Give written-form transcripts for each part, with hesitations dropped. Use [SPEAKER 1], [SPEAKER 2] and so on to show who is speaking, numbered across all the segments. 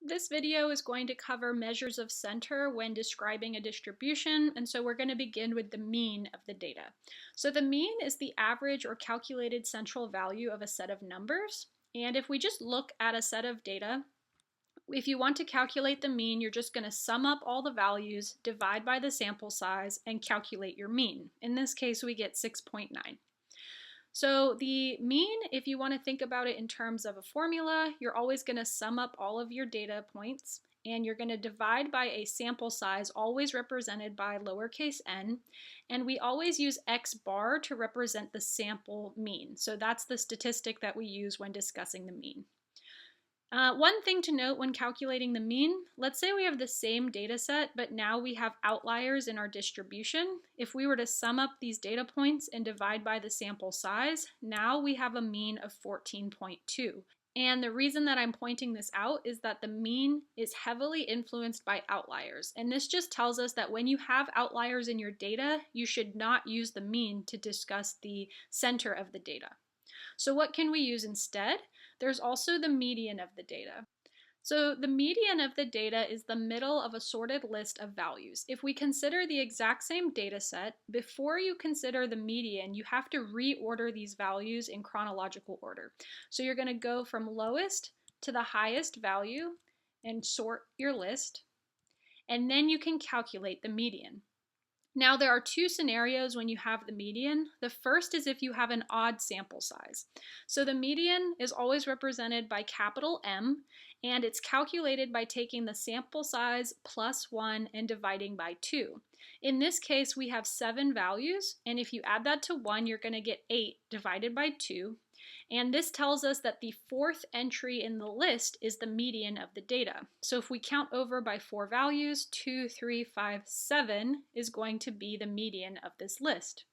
[SPEAKER 1] This video is going to cover measures of center when describing a distribution, and so we're going to begin with the mean of the data. So the mean is the average or calculated central value of a set of numbers, and if we just look at a set of data, if you want to calculate the mean, you're just going to sum up all the values, divide by the sample size, and calculate your mean. In this case, we get 6.9. So the mean, if you want to think about it in terms of a formula, you're always going to sum up all of your data points and you're going to divide by a sample size always represented by lowercase n, and we always use x bar to represent the sample mean. So that's the statistic that we use when discussing the mean. One thing to note when calculating the mean, let's say we have the same data set, but now we have outliers in our distribution. If we were to sum up these data points and divide by the sample size, now we have a mean of 14.2. And the reason that I'm pointing this out is that the mean is heavily influenced by outliers. And this just tells us that when you have outliers in your data, you should not use the mean to discuss the center of the data. So what can we use instead? There's also the median of the data. So the median of the data is the middle of a sorted list of values. If we consider the exact same data set, before you consider the median, you have to reorder these values in chronological order. So you're going to go from lowest to the highest value and sort your list, and then you can calculate the median. Now, there are two scenarios when you have the median. The first is if you have an odd sample size. So the median is always represented by capital M, and it's calculated by taking the sample size plus 1 and dividing by 2. In this case, we have 7 values, and if you add that to 1, you're going to get 8 divided by 2. And this tells us that the fourth entry in the list is the median of the data. So if we count over by 4 values, 2, 3, 5, 7 is going to be the median of this list.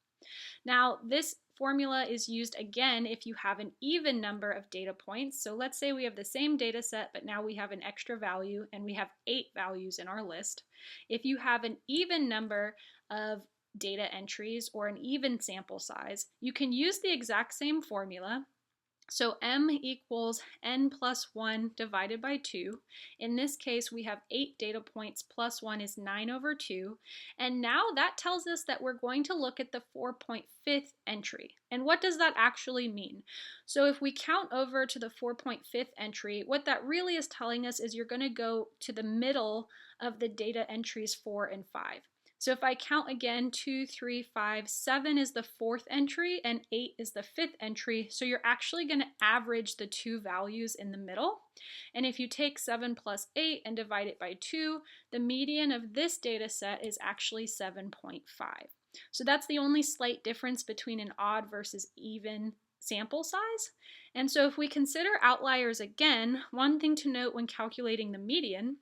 [SPEAKER 1] Now, this formula is used again if you have an even number of data points. So let's say we have the same data set, but now we have an extra value and we have 8 values in our list. If you have an even number of data entries or an even sample size, you can use the exact same formula. So m equals n plus 1 divided by 2. In this case, we have 8 data points plus 1 is 9 over 2. And now that tells us that we're going to look at the 4.5th entry. And what does that actually mean? So if we count over to the 4.5th entry, what that really is telling us is you're going to go to the middle of the data entries 4 and 5. So if I count again, 2, 3, 5, 7 is the 4th entry and 8 is the 5th entry. So you're actually going to average the two values in the middle. And if you take 7 plus 8 and divide it by 2, the median of this data set is actually 7.5. So that's the only slight difference between an odd versus even sample size. And so if we consider outliers again, one thing to note when calculating the median,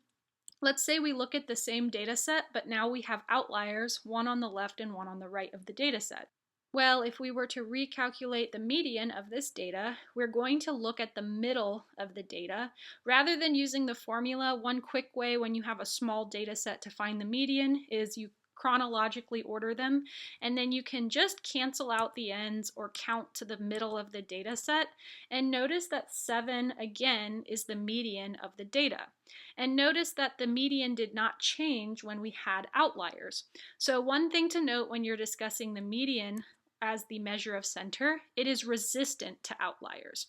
[SPEAKER 1] let's say we look at the same data set, but now we have outliers, one on the left and one on the right of the data set. Well, if we were to recalculate the median of this data, we're going to look at the middle of the data. Rather than using the formula, one quick way when you have a small data set to find the median is you chronologically order them, and then you can just cancel out the ends or count to the middle of the data set, and notice that 7 again is the median of the data. And notice that the median did not change when we had outliers. So one thing to note when you're discussing the median as the measure of center, it is resistant to outliers.